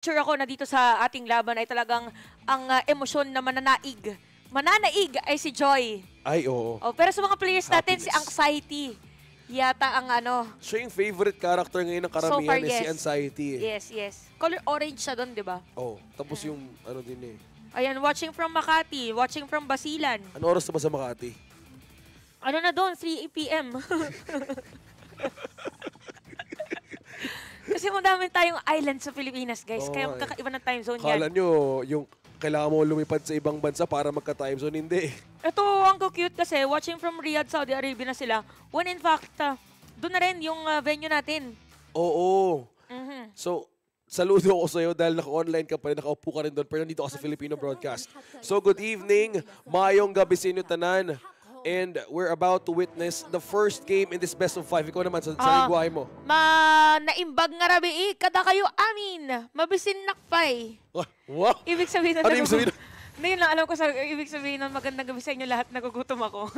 sure ako na dito sa ating laban ay talagang ang emosyon na mananaig. Mananaig ay si Joy. Ay, oo. Oh, pero sa mga players natin, si Happiness. Anxiety. Yata ang ano. Siya yung favorite character ngayon ng karamihan So far, si yes. Anxiety. Yes, yes. Color orange siya doon, di ba? Oh, tapos yung ano din eh. Ayan, watching from Makati, watching from Basilan. Ano oras na ba sa Makati? Ano na doon? 3 p.m. Kasi madami tayong island sa Pilipinas, guys. Oo Kaya nga eh. magkakaiba ng time zone Kala yan. nyo, yung kailangan mo lumipad sa ibang bansa para magka-time zone. Hindi. Ito, ang cute kasi, watching from Riyadh, Saudi Arabia na sila. When in fact, doon na rin yung venue natin. Oo. Mhm. So, saludo ako sa'yo dahil naka-online ka pa rin, nakaupo ka rin doon, pero nandito ka sa Filipino Broadcast. So, good evening, mayong gabi sa inyo tanan. And we're about to witness the first game in this best of 5. Ikaw naman, sa lingwahe mo. Naimbag nga rabi, kada kayo amin, mabisin nakpay. Wow! Ibig sabihin na Ano ibig sabihin? Hindi lang alam ko sa ibig sabihin ng magandang gabi sa inyo lahat, nagugutom ako.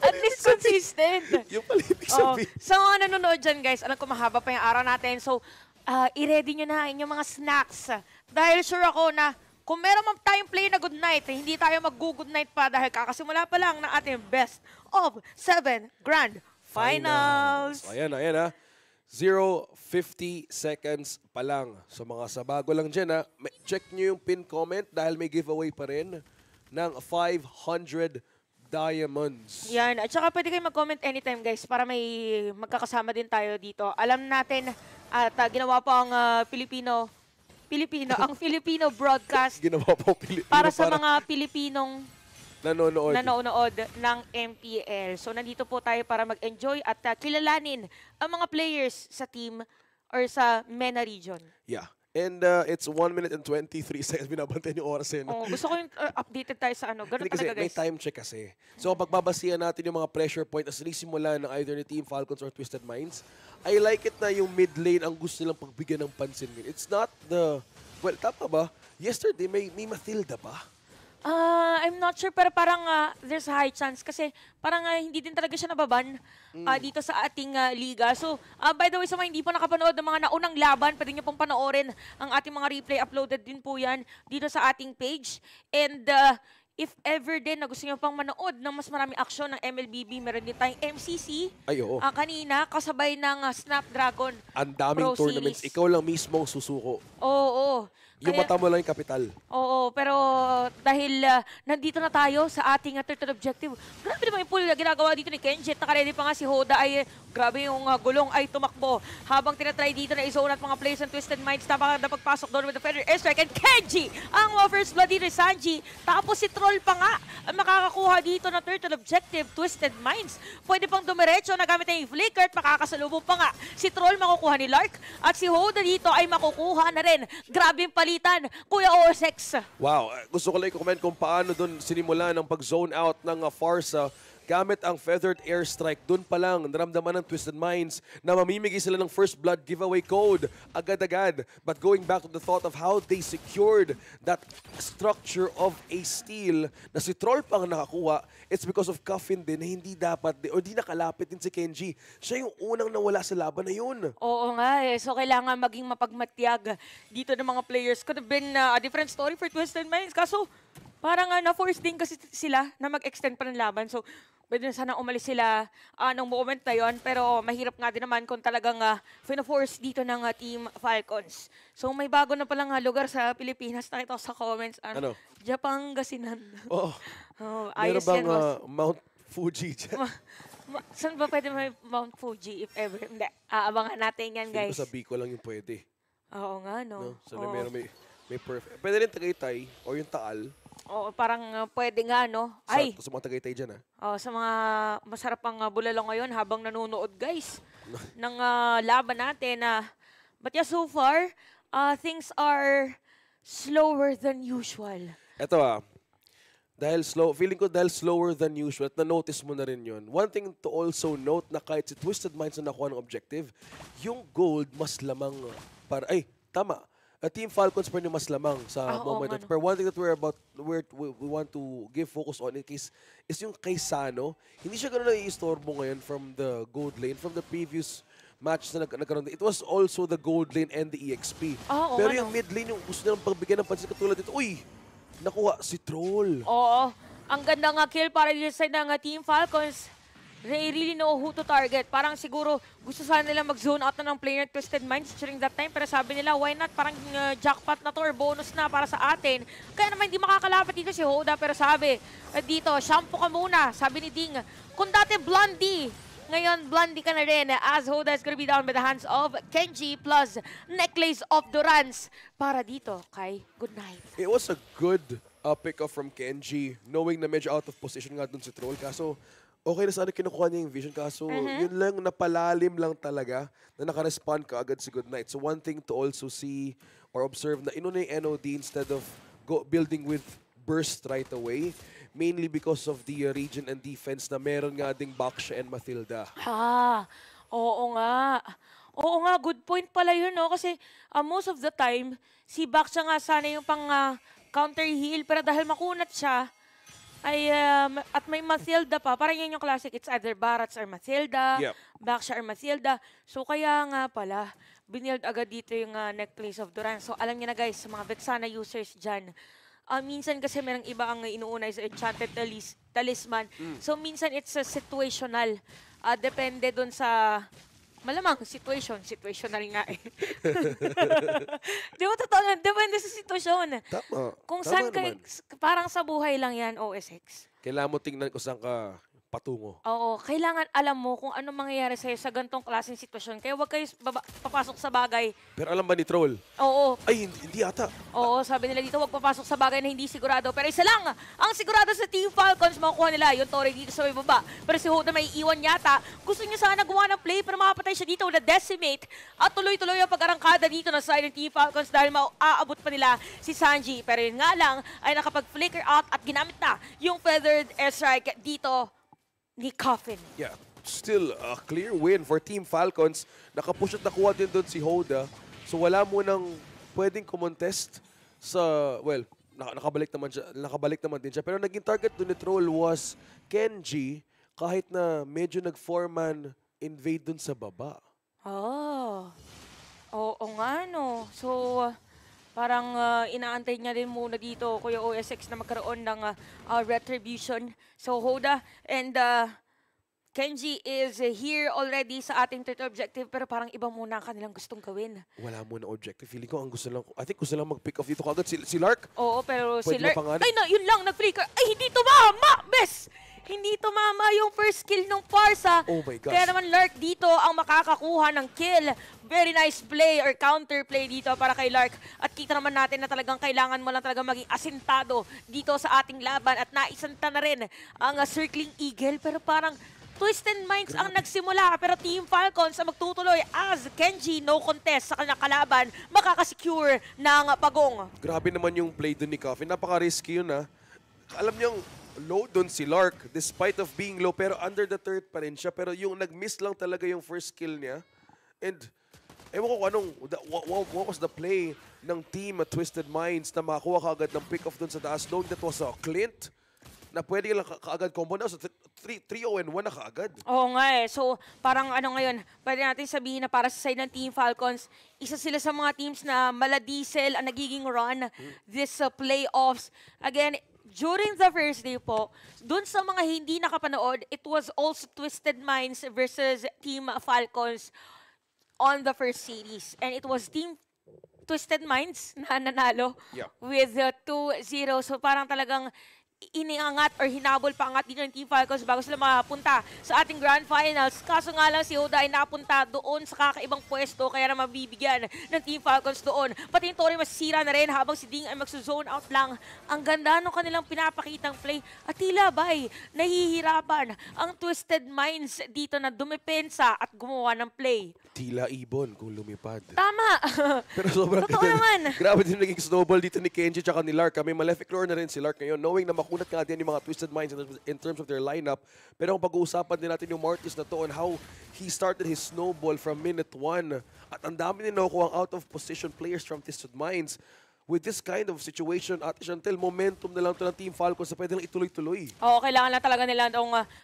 At least consistent. Yung pala ibig Oh, sabihin. sa mga nanonood dyan, guys, alam ko mahaba pa yung araw natin. So, i-ready nyo na inyong mga snacks. Dahil sure ako na kung meron man tayong play na good night, hindi tayo mag-good night pa dahil kakasimula pa lang ng ating best of 7 Grand Finals. Ayan, ayan ha. 0:50 seconds pa lang. So mga sa bago lang dyan ha, check nyo yung pin comment dahil may giveaway pa rin ng 500 diamonds. Yan. At saka pwede kayo mag-comment anytime, guys, para may magkakasama din tayo dito. Alam natin at ginawa po ang ang Filipino broadcast Ginawa po Pilipino para sa mga Pilipinong nanonood. nanonood ng MPL. So nandito po tayo para mag-enjoy at kilalanin ang mga players sa team or sa MENA region. Yeah. And it's 1 minute and 23 seconds. Binabantay yung oras yun. Oh, gusto ko yung updated tayo sa ano. Ganun Hindi kasi talaga, may guys. time check kasi. So kapag babasihan natin yung mga pressure point na sinisimula ng either ni Team Falcons or Twisted Minds, I like it na yung mid lane ang gusto nilang pagbigyan ng pansin. It's not the... Well, tama ba? Yesterday, may Mathilda ba? I'm not sure, pero parang there's a high chance kasi parang hindi din talaga siya nababan dito sa ating liga. So, by the way, sa mga hindi po nakapanood ng mga naunang laban, pwede niyo pong panoorin ang ating mga replay. Uploaded din po yan dito sa ating page. And if ever din na gusto niyo pang manood ng mas maraming aksyon ng MLBB, meron din tayong MCC. Ay, oo. Kanina, kasabay ng Snapdragon Ang daming Pro tournaments. Series. Ikaw lang mismo ang susuko. Oo. Yung Kaya- mata mo lang yung kapital. Oo, pero dahil nandito na tayo sa ating third objective, grabe naman yung pool na ginagawa dito ni Kenji. At nakaredy pa nga si Hoda ay grabe yung gulong ay tumakbo. Habang tinatry dito na i-zone at mga players ng Twisted Minds, napakaganda pagpasok doon with the Feather Airstrike. And Kenji, ang first blood dito ni Sanji. Tapos si Troll pa nga ang makakakuha dito ng third objective, Twisted Minds. Pwede pang dumiretso na gamit na yung flicker at makakasalubong pa nga. Si Troll makukuha ni Lark at si Hoda dito ay makukuha na rin. Grabe yung palitan, Kuya OSX. Wow. Gusto ko lang i-comment kung paano doon sinimula ng pag-zone out ng Farsa gamit ang Feathered Airstrike. Doon pa lang, naramdaman ng Twisted Minds na mamimigay sila ng first blood giveaway code agad-agad. But going back to the thought of how they secured that structure of a steal na si Troll pang nakakuha, it's because of Coffin din na hindi dapat, o di nakalapit din si Kenji. Siya yung unang nawala sa laban na yun. Oo nga eh. So kailangan maging mapagmatyag dito ng mga players. Could have been a different story for Twisted Minds. Kaso parang na-force din kasi sila na mag-extend pa ng laban. So pwede na sana umalis sila ng moment na yon. Pero mahirap nga din naman kung talagang fina-force dito ng Team Falcons. So may bago na palang lugar sa Pilipinas. Nakita ko sa comments. Ano? Japangasinan. Oh, Oh, meron ayos bang yan, boss. Mount Fuji dyan? Saan ba pwede may Mount Fuji if ever? Hindi. Aabangan natin yan, Feeling guys. ko sa Bicol lang yung pwede. Oo nga, no? No? So Oo. meron may perfect. Pwede rin Tagaytay o yung Taal. Oo, parang pwede nga, no? Ay, Sa mga Tagaytay dyan, ha? sa mga masarap pang bulalong ngayon habang nanonood, guys, ng laban natin. But yeah, so far, things are slower than usual. Eto feeling ko dahil slower than usual at na-notice mo na rin yun. One thing to also note na kahit si Twisted Minds na nakuha ng objective, yung gold mas lamang para, tama. Team Falcons pa rin yung mas lamang sa moment. nga, no. Pero one thing that we want to give focus on in case is yung kay Sano. Hindi siya ganun naiistorbo ngayon from the gold lane. From the previous matches na nagkaroon. It was also the gold lane and the EXP. Oo, Pero ano? yung mid lane, yung gusto nilang pagbigyan ng pansin katulad dito, uy, nakuha si Troll. Oo. Ang ganda nga kill para dito sa ng Team Falcons. They really know who to target. Parang siguro gusto sana nila mag-zone out na ng player Twisted Minds during that time. Pero sabi nila, why not? Parang jackpot na to or bonus na para sa atin. Kaya naman hindi makakalapat dito si Hoda. Pero sabi, dito, shampoo ka muna. Sabi ni Ding, kung dati Blondie, ngayon Blondie ka na rin. As Hoda is gonna be down by the hands of Kenji plus Necklace of Durance. Para dito kay Goodnight. It was a good pick-up from Kenji, knowing na medyo out of position nga dun si Troll. Kaso, okay na sana kinukuha niya yung vision. Kaso, yun lang, napalalim lang talaga na naka-respond ka agad si Goodnight. So, one thing to also see or observe na inuna yung NOD instead of building with burst right away. Mainly because of the region and defense na meron nga ding Baksha and Mathilda. Oo nga. Oo nga, good point pala yun, no? Kasi most of the time, si Baksha nga sana yung pang counter heal. Pero dahil makunat siya, ay, at may Mathilda pa. Parang yan yung classic. It's either Barats or Mathilda, Yep. Baksha or Mathilda. So kaya nga pala, binild agad dito yung Necklace of Durance. So alam niyo na guys, sa mga Vexana users dyan, minsan kasi merong iba ang inuuna sa Enchanted Talisman. So minsan it's situational. Depende dun sa malamang situational nga eh. Di ba totoo na, depende sa sitwasyon. Tama. Kung Tama saan naman. parang sa buhay lang yan, OSX. Kailangan mo tingnan kung saan ka patungo. Oo, kailangan alam mo kung ano mangyayari sa'yo sa gantong klaseng sitwasyon. Kaya huwag kayo papasok sa bagay. Pero alam ba ni Troll? Oo, Ay, hindi ata. oo, sabi nila dito, huwag papasok sa bagay na hindi sigurado. Pero isa lang, ang sigurado sa Team Falcons, makukuha nila yung Torre dito sa may baba. Pero si Hoda may iwan yata. Gusto niya sana gawa ng play, pero makapatay siya dito with a decimate. At tuloy-tuloy ang pag-arangkada dito na side ng Team Falcons dahil maaabot pa nila si Sanji. Pero yun nga lang, ay nakapag-flicker out at ginamit na yung feathered airstrike dito ni Coffin. Yeah, still a clear win for Team Falcons. Nakapush at nakuha din doon si Hoda. So wala mo nang pwedeng kumontest sa, well, nakabalik naman din siya. Pero naging target doon ni Troll was Kenji kahit na medyo nag-foreman invade doon sa baba. Oh. Oo nga, no. So, parang inaantay niya din muna dito, Kuya OSX, na magkaroon ng retribution. So, Hoda and Kenji is here already sa ating third objective, pero parang iba muna ang kanilang gustong gawin. Wala mo na objective. Feeling ko, I think gusto lang mag-pick off dito kagad si Lark. Oo, pero si Pwede Lark, mapanganib. ay no, yun lang, nag-flicker. Ay, hindi tumama, bes! Hindi tumama yung first kill ng Farsa. Oh my gosh. Kaya naman Lark dito ang makakakuha ng kill. Very nice play or counter play dito para kay Lark. At kita naman natin na talagang kailangan mo lang talaga maging asintado dito sa ating laban. At naisanta na rin ang Circling Eagle. Pero parang Twisted Minds ang nagsimula. Pero Team Falcons ang magtutuloy as Kenji no contest sa kanilang kalaban. Makakasecure ng pagong. Grabe naman yung play doon ni Coffin. Napaka-risky yun, ha. Alam niyong low doon si Lark despite of being low, pero under the third pa rin siya. Pero yung nag-miss lang talaga yung first kill niya. And ewan ko kung what was the play ng team at Twisted Minds na makakuha kaagad ng pick-off doon sa taas. Knowing that was a Clint na pwede lang kaagad combo na. So 3-0-1 na kaagad. Oo nga eh. So, parang ano ngayon, pwede natin sabihin na para sa side ng Team Falcons, isa sila sa mga teams na maladiesel ang nagiging run this playoffs. Again, during the first day po, dun sa mga hindi nakapanood, it was also Twisted Minds versus Team Falcons on the first series. And it was Team Twisted Minds na nanalo with 2-0. So parang talagang iniangat or hinabol pa angat dito ng Team Falcons bago sila mapunta sa ating Grand Finals. Kaso nga lang si Hoda ay napunta doon sa kakaibang pwesto kaya na mabibigyan ng Team Falcons doon. Pati yung Tori masisira na rin habang si Ding ay magso-zone out lang. Ang ganda nung kanilang pinapakitang play at tila ba'y nahihirapan ang Twisted Minds dito na dumepensa at gumawa ng play. Tila ibon kung lumipad. Tama! Pero sobrang Totoo naman. Grabe din naging snowball dito ni Kenji tsaka ni Lark. May Malefic Lore na rin si Lark ngayon. Knowing na makunat nga din yung mga Twisted Minds in terms of their lineup. Pero kung pag-uusapan din natin yung Mortis na to on how he started his snowball from minute 1. At ang dami din nakukuha ang out of position players from Twisted Minds. with this kind of situation, Ate Chantel, momentum na lang ito ng Team Falcons na pwede lang ituloy-tuloy. Oo, kailangan lang talaga nila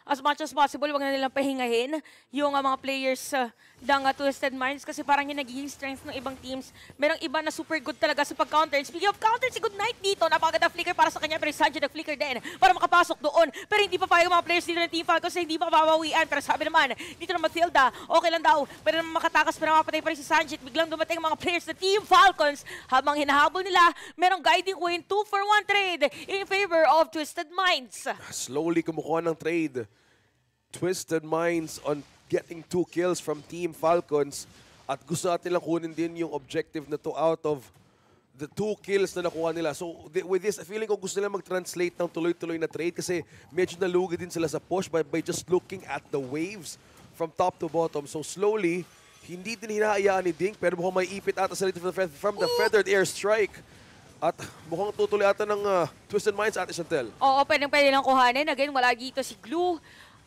as much as possible, wag na nilang pahingahin yung mga players ng Twisted Minds kasi parang yung nagiging strength ng ibang teams. Merong iba na super good talaga sa pag-counter. Speaking of counter, si Good Night dito, napakaganda flicker para sa kanya, pero si Sanji nag-flicker din para makapasok doon. Pero hindi pa pa yung mga players dito ng Team Falcons na hindi pa papawian. Pero sabi naman, dito na Matilda, okay lang daw. Pero naman makatakas, pero mapatay pa rin si Sanji. Biglang dumating ang mga players ng Team Falcons habang hinahabol nila. Merong guiding win, 2-for-1 trade in favor of Twisted Minds. Slowly kumukuha ng trade. Twisted Minds on getting 2 kills from Team Falcons. At gusto natin lang kunin din yung objective na to out of the 2 kills na nakuha nila. So with this, feeling ko gusto nila mag-translate ng tuloy-tuloy na trade kasi medyo nalugi din sila sa push by just looking at the waves from top to bottom. So slowly, hindi din hinahayaan ni Dink pero mukhang may ipit ata sa from the feathered airstrike. At mukhang tutuloy ata ng Twisted Minds, Ate Chantel. Oo, pwede lang kuhanin. Again, wala dito si Glue.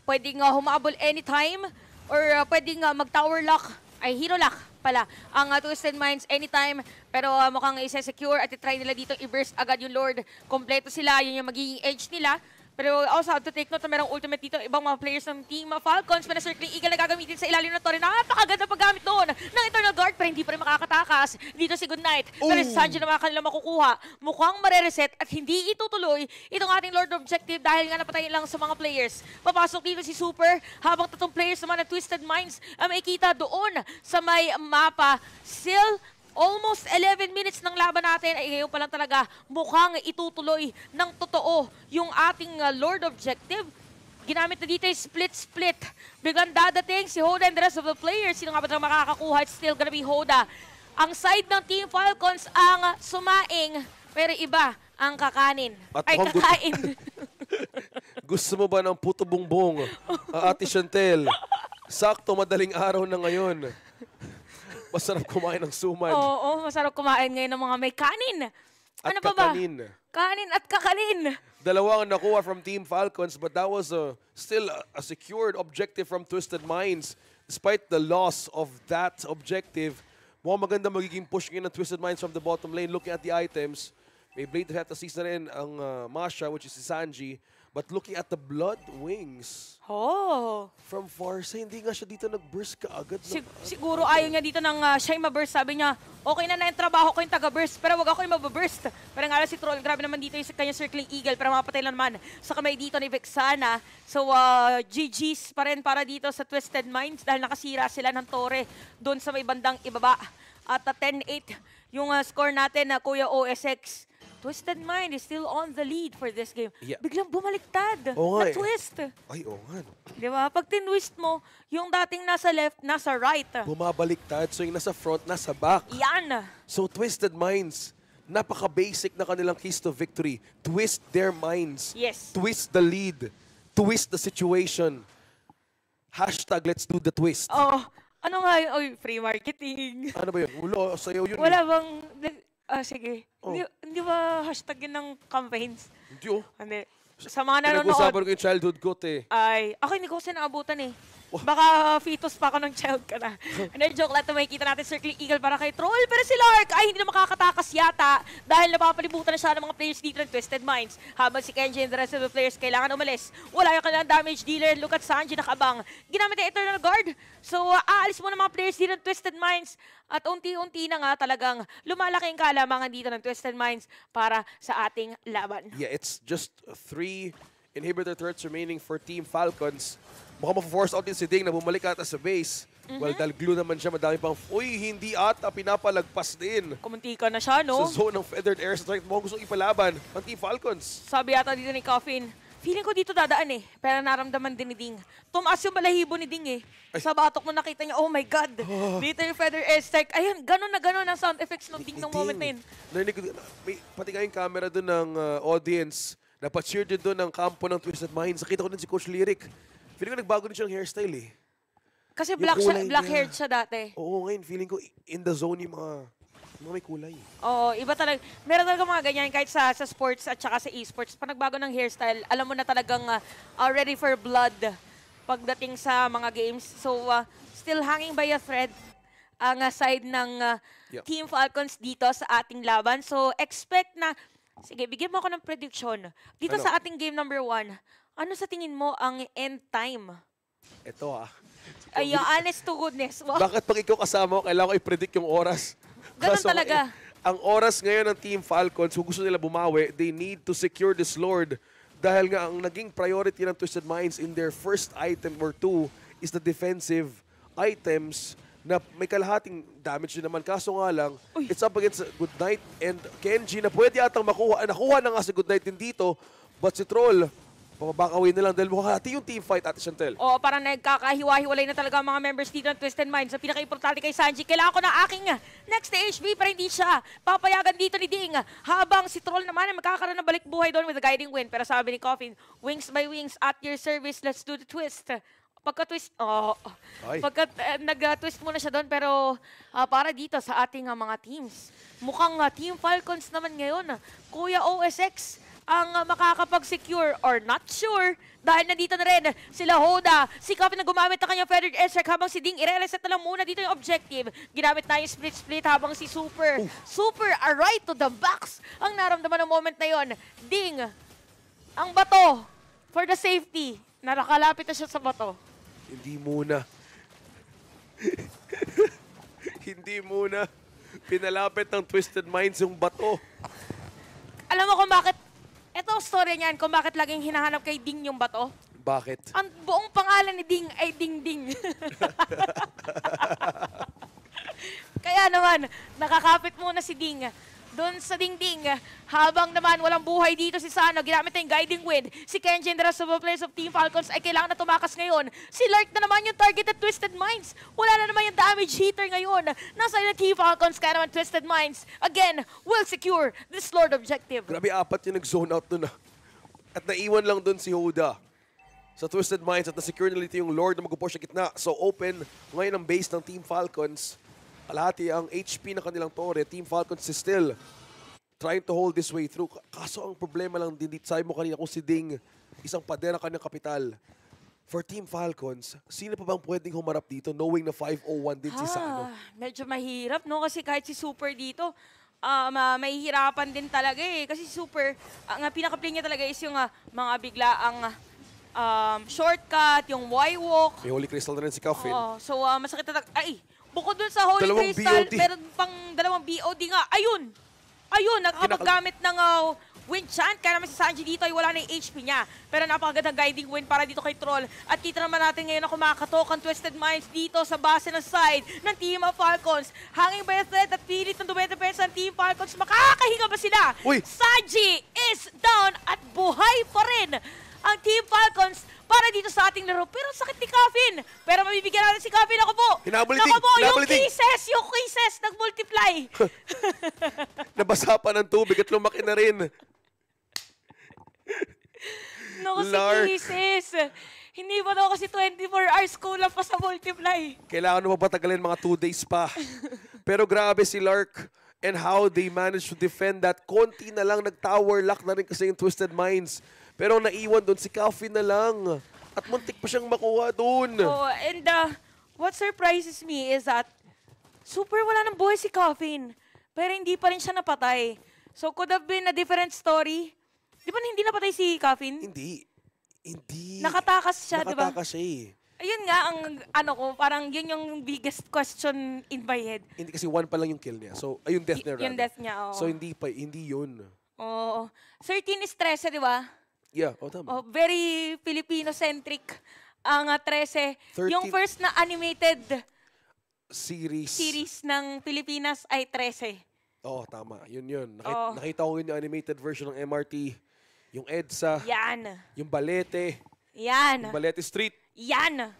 Pwedeng humabol anytime or pwedeng mag-tower lock, ay hero lock pala ang Twisted Minds anytime. Pero mukhang isa-secure at i-try nila dito i-burst agad yung Lord. Kompleto sila, yun yung magiging edge nila. Pero also have to take note na merong ultimate dito. Ibang mga players ng Team Falcons. May na-circling eagle na gagamitin sa ilalim ng torre. Napakaganda paggamit doon ng Eternal Guard pero hindi pa rin makakatakas. Dito si Good Night. Pero si Sanji naman kanila makukuha. Mukhang marereset at hindi itutuloy itong ating Lord Objective dahil nga napatay lang sa mga players. Papasok dito si Super habang tatong players naman ng Twisted Minds may kita doon sa may mapa. Still, almost 11 minutes ng laban natin ay ngayon pa lang talaga mukhang itutuloy ng totoo yung ating Lord Objective. Ginamit na dito yung split-split. Biglang dadating si Hoda and the rest of the players. Sino nga ba talaga makakakuha? It's still gonna be Hoda. Ang side ng Team Falcons ang sumaing, pero iba ang kakanin. At Ay, kakain. Gusto mo ba ng puto bongbong, Ate Chantel? Sakto, madaling araw na ngayon. Masarap kumain ng suman. Oo, masarap kumain ngayon ng mga may kanin. At Ano pa ba? kakanin. Kanin at kakalin. Dalawang nakuha from Team Falcons but that was still a secured objective from Twisted Minds. Despite the loss of that objective, mukhang maganda magiging push ngayon ng Twisted Minds from the bottom lane. Looking at the items, may Blade of Heptasis na rin ang Masha, which is si Sanji. But looking at the Blood Wings from Farsa, hindi nga siya dito nag-burst kaagad. Siguro ayaw niya dito ng siya yung ma-burst. Sabi niya, okay na yung trabaho ko yung taga-burst, pero wag ako yung mababurst. Pero nga si Troll, grabe naman dito yung sa kanyang Circling Eagle, pero mapatay lang naman sa kamay dito ni Vexana. So, GG's pa rin para dito sa Twisted Minds dahil nakasira sila ng torre doon sa may bandang ibaba. At 10-8 yung score natin na Kuya OSX. Twisted Mind is still on the lead for this game. Yeah. Biglang bumaliktad. Oo nga eh. Na-twist. Ay, oo nga. No. Di ba? Pag tinwist mo, yung dating nasa left, nasa right. Bumabaliktad. So yung nasa front, nasa back. Yan. So Twisted Minds, napaka-basic na kanilang keys to victory. Twist their minds. Yes. Twist the lead. Twist the situation. Hashtag let's do the twist. Oh, ano nga yun? Oy, free marketing. Ano ba yun? Ulo, sa'yo yun. Wala bang... sige. Oh. Hindi ba hashtag yun ng campaigns? Hindi oh. Hindi. Sa mga nanonood, Pinag-usapan ko yung childhood ko, te. ay, ako hindi ko kasi naabutan eh. Baka fetus pa ako ng child ka na. And joke lang ito, makikita natin Circling Eagle para kay Troll. Pero si Lark ay hindi na makakatakas yata dahil napapalibutan na siya ng mga players dito ng Twisted Minds. Habang si Kenji and the rest of the players kailangan umalis. Wala yung kanilang damage dealer. Look at Sanji nakabang. Ginamit yung Eternal Guard. So, aalis mo ng mga players dito ng Twisted Minds. At unti-unti na nga talagang lumalaki ang kalamangan dito ng Twisted Minds para sa ating laban. Yeah, it's just 3 inhibitor turrets remaining for Team Falcons. Mukhang ma-force out din si Ding na bumalik ata sa base. Well, dahil glue naman siya, madami pang... Uy, hindi ata, pinapalagpas din. Kumuntika na siya, no? Sa zone ng Feathered Air Strike, mukhang gustong ipalaban ang Team Falcons. Sabi yata dito ni Coffin, feeling ko dito dadaan eh. Pero naramdaman din ni Ding. Tumaas yung balahibo ni Ding eh. Sa batok mo nakita niya, oh my God. Dito yung Feather Airstrike. Ayun, gano'n na gano'n ang sound effects ng Ding ng moment na yun. Narinig ko, pati nga yung camera doon ng audience. Napacheer din doon ng kampo ng Twisted Minds. Nakita ko din si Coach Lyric. Feeling ko nagbago din siya ng hairstyle eh. Kasi Yung black kulay haired niya. siya dati. Oo, ngayon feeling ko in the zone yung mga may kulay. Oo, iba talaga. Meron talaga mga ganyan kahit sa sports at saka sa esports. Pag nagbago ng hairstyle, alam mo na talagang ready for blood pagdating sa mga games. So, still hanging by a thread. ang side ng Yeah. Team Falcons dito sa ating laban. So, expect na, sige, bigyan mo ako ng prediction. Dito Ano? sa ating game number 1, ano sa tingin mo ang end time? Ito Ay, yung honest to goodness. Wow. Bakit pag ikaw kasama ko, kailangan ko i-predict yung oras? Ganun Kaso, talaga. Ang oras ngayon ng Team Falcons, kung gusto nila bumawi, they need to secure this Lord. Dahil nga ang naging priority ng Twisted Minds in their first item or two is the defensive items na may kalahating damage din naman. Kaso nga lang, it's up against Goodnight and Kenji na pwede atang makuha. Nakuha na nga si Goodnight din dito, but si Troll, pababakawin na lang dahil mukhang yung team fight, Ate Chantel. O, parang nagkakahiwa-hiwalay na talaga ang mga members dito ng Twisted Minds. Ang pinaka-importante kay Sanji, kailangan ko ng aking next HB para hindi siya papayagan dito ni Ding. Habang si Troll naman ay magkakaroon ng balik buhay doon with a guiding wind. Pero sabi ni Coffin, wings by wings at your service, let's do the twist. Pagka-twist, nag-twist muna siya doon pero para dito sa ating mga teams. Mukhang Team Falcons naman ngayon, Kuya OSX, ang makakapag-secure or not sure dahil nandito na rin sila Hoda. Si Coffee na gumamit ng kanyang feathered airstrike habang si Ding i-reset na lang muna dito yung objective. Ginamit na yung split-split habang si Super right to the box ang naramdaman ng moment na yon. Ding, ang bato for the safety. Nakakalapit na siya sa bato. Hindi muna. Hindi muna. Pinalapit ng Twisted Minds yung bato. Alam mo kung bakit, ito ang story niyan, kung bakit laging hinahanap kay Ding yung bato? Bakit? Ang buong pangalan ni Ding ay Ding Ding. Kaya naman, nakakapit muna si Ding doon sa dingding. Habang naman walang buhay dito si Sano, ginamit na yung guiding wind. Si Kenji and the rest of the players of Team Falcons ay kailangan na tumakas ngayon. Si Lark na naman yung target at Twisted Minds. Wala na naman yung damage hitter ngayon. Nasa yung Team Falcons, kaya naman Twisted Minds, again, will secure this Lord objective. Grabe, 4 yung nag-zone out dun At naiwan lang dun si Hoda sa Twisted Minds at na-secure nila yung Lord na mag-push sa gitna. So open ngayon ang base ng Team Falcons. Kalahati ang HP ng kanilang tore. Team Falcons is still trying to hold this way through. Kaso ang problema lang din dito, sabi mo kanina kung si Ding, isang pader ng kanyang kapital. For Team Falcons, sino pa bang pwedeng humarap dito knowing na 5-0-1 din si Sano? Medyo mahirap, no? Kasi kahit si Super dito, mahihirapan din talaga eh. Kasi si Super, ang pinaka-play niya talaga is yung mga biglaang shortcut, yung Y-walk. May Holy Crystal na rin si Coffin. So masakit na ay, bukod dun sa Holy Dalawang Crystal, BOD. meron pang 2 BOD nga. Ayun, nakakapaggamit ng wind chant. Kaya naman si Sanji dito ay wala na yung HP niya. Pero napakagandang guiding wind para dito kay Troll. At kita naman natin ngayon na kumakatok ang Twisted Minds dito sa base ng side ng Team of Falcons. Hanging by a thread at pilit ng dumedepensa ng Team Falcons. Makakahinga ba sila? Uy! Sanji is down at buhay pa rin ang Team Falcons para dito sa ating laro. Pero sakit ni Coffin. Pero mabibigyan natin si Coffin. Ako po. Hinabuliting, Ako po, yung hinabuliting. cases nag-multiply. Nabasa pa ng tubig at lumaki na rin. Naku, si Lark. cases. Hindi ba daw kasi 24 hours kulang pa sa multiply. Kailangan mo patagalin mga 2 days pa. Pero grabe si Lark and how they managed to defend that. Konti na lang, nag-tower lock na rin kasi yung Twisted Minds. Pero ang naiwan doon, si Coffee na lang. At muntik pa siyang makuha doon. Oh, and what surprises me is that super wala ng buhay si Coffin. Pero hindi pa rin siya napatay. So could have been a different story. Di ba hindi napatay si Coffin? Hindi. Nakatakas siya, di ba? Nakatakas siya eh. Ayun nga, ang parang yun yung biggest question in my head. Hindi kasi 1 pa lang yung kill niya. So, ayun death niya. Yung death niya, oo. So, hindi yun. Oo. 13 is 13, di ba? Yeah, tama. Very Filipino-centric ang 13. 13. Yung first na animated Series. ng Pilipinas ay 13. Oo, tama. Yun. Oo. Nakita ko yun yung animated version ng MRT. Yung EDSA. Yan. Yung Balete. Yan. Yung Balete Street. Yan.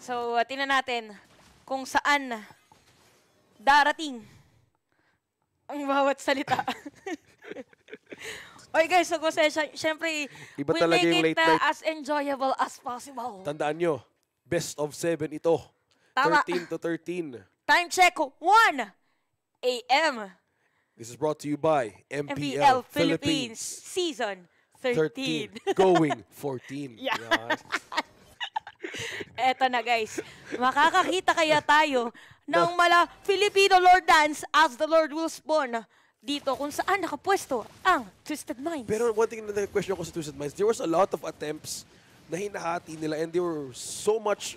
So, tingnan natin kung saan darating ang bawat salita. Okay guys, so syempre, Iba we'll talaga make yung it late night. as enjoyable as possible. Tandaan nyo, best of 7 ito. Tama. 13-13. Time check, 1 a.m. This is brought to you by MPL Philippines Season 13. Going 14. Yeah. Yan. Eto na guys, makakakita kaya tayo ng mala Filipino Lord Dance as the Lord will spawn dito kung saan nakapwesto ang Twisted Minds. Pero one thing na question ko sa Twisted Minds, there was a lot of attempts na hinahati nila and there were so much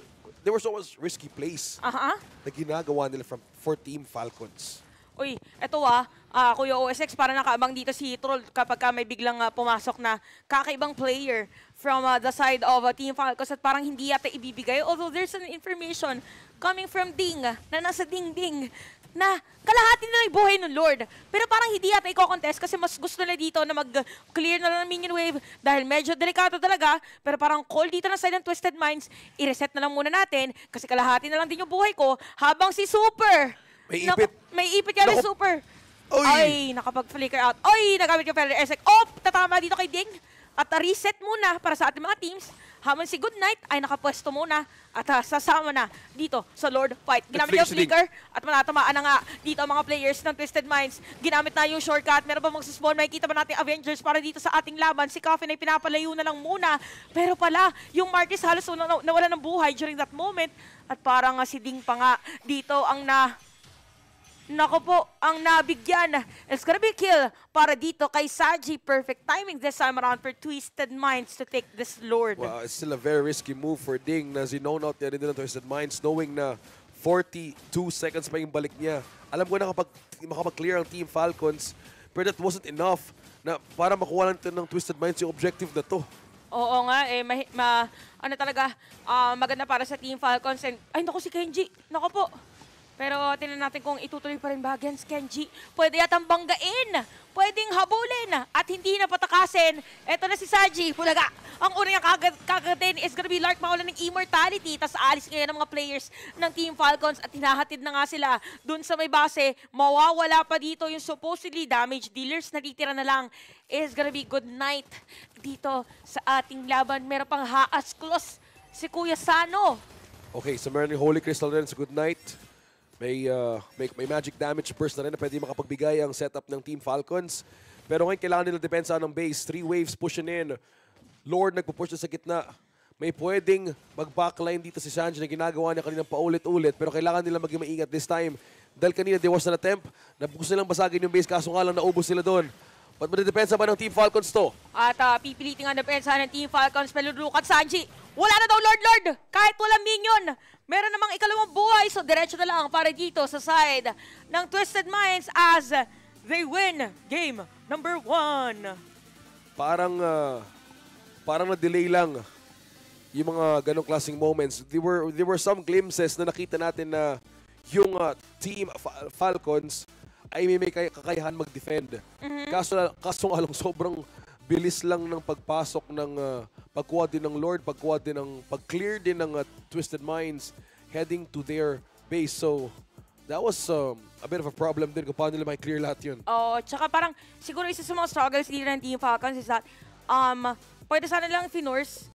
risky plays na ginagawa nila for Team Falcons. Uy, eto Kuya OSX, para nakaabang dito si Troll kapag may biglang pumasok na kakaibang player from the side of Team Falcons at parang hindi yata ibibigay. Although there's an information coming from Ding na nasa Ding na kalahati na yung buhay ng Lord. Pero parang hindi yata i-contest kasi mas gusto na dito na mag-clear na lang ng minion wave dahil medyo delikado talaga. Pero parang call dito na side ng Twisted Minds, i-reset na lang muna natin kasi kalahati na lang din yung buhay ko habang si Super. May ipit. May ipit yan si Super. Oy! Ay, nakapag-flicker out. Oy, nagamit yung Feather Esek. Oh, tatama dito kay Ding. At reset muna para sa ating mga teams. Habang si Goodnight ay nakapwesto muna at sasama na dito sa Lord Fight. Ginamit yung flicker at manatamaan na nga dito ang mga players ng Twisted Minds. Ginamit na yung shortcut. Meron ba magsaspawn? Makikita ba natin Avengers para dito sa ating laban? Si Coffin ay pinapalayo na lang muna. Pero pala, yung Martis halos nawala ng buhay during that moment. At parang si Ding pa nga dito ang Nako po, ang nabigyan. It's gonna be a kill para dito kay Saji. Perfect timing this time around for Twisted Minds to take this Lord. Wow, it's still a very risky move for Ding na zinone out niya rin ng Twisted Minds knowing na 42 seconds pa yung balik niya. Alam ko na makapag-clear ang Team Falcons pero that wasn't enough na para makuha lang ng Twisted Minds yung objective na to. Oo nga, maganda para sa Team Falcons. And, ay, naku si Kenji. Naku po. Pero tingnan natin kung itutuloy pa rin ba against Kenji. Pwede yatang banggain. Pwedeng habulin. At hindi na patakasin. Eto na si Saji. Bulaga. Ang una niyang kagatin is gonna be Lark maulan ng Immortality. Tapos aalis ngayon ng mga players ng Team Falcons. At hinahatid na nga sila dun sa may base. Mawawala pa dito yung supposedly damage dealers. Natitira na lang is gonna be Goodnight dito sa ating laban. Meron pang Haas Close si Kuya Sano. Okay, so meron yung Holy Crystal rin sa Goodnight. May magic damage burst na rin na pwede makapagbigay ang setup ng Team Falcons. Pero ngayon kailangan nila depensa ng base. 3 waves pushing in. Lord nagpo-push na sa gitna. May pwedeng mag-backline dito si Sanji na ginagawa niya kaninang paulit-ulit. Pero kailangan nila maging maingat this time. Dahil kanina there was an attempt na gusto nilang basagin yung base kaso nga lang naubos sila doon. But depensa ba ng Team Falcons to? At pipilitin nga depensa ng Team Falcons. Pero lukat Sanji. Wala na daw Lord! Kahit walang minion! Meron namang ikalawang buhay. So diretso na lang para dito sa side ng Twisted Minds as they win game number 1. Parang na-delay lang yung mga ganong klaseng moments. There were some glimpses na nakita natin na yung Team Falcons ay may kakayahan mag-defend. Kaso nga lang sobrang bilis lang ng pagpasok ng pagkuha din ng Lord, pag-clear din ng Twisted Minds heading to their base. So that was a bit of a problem din kung paano nila may clear lahat yun. Oo, tsaka parang siguro isa sa mga struggles dito ng Team Falcons is that pwede sana lang Finorce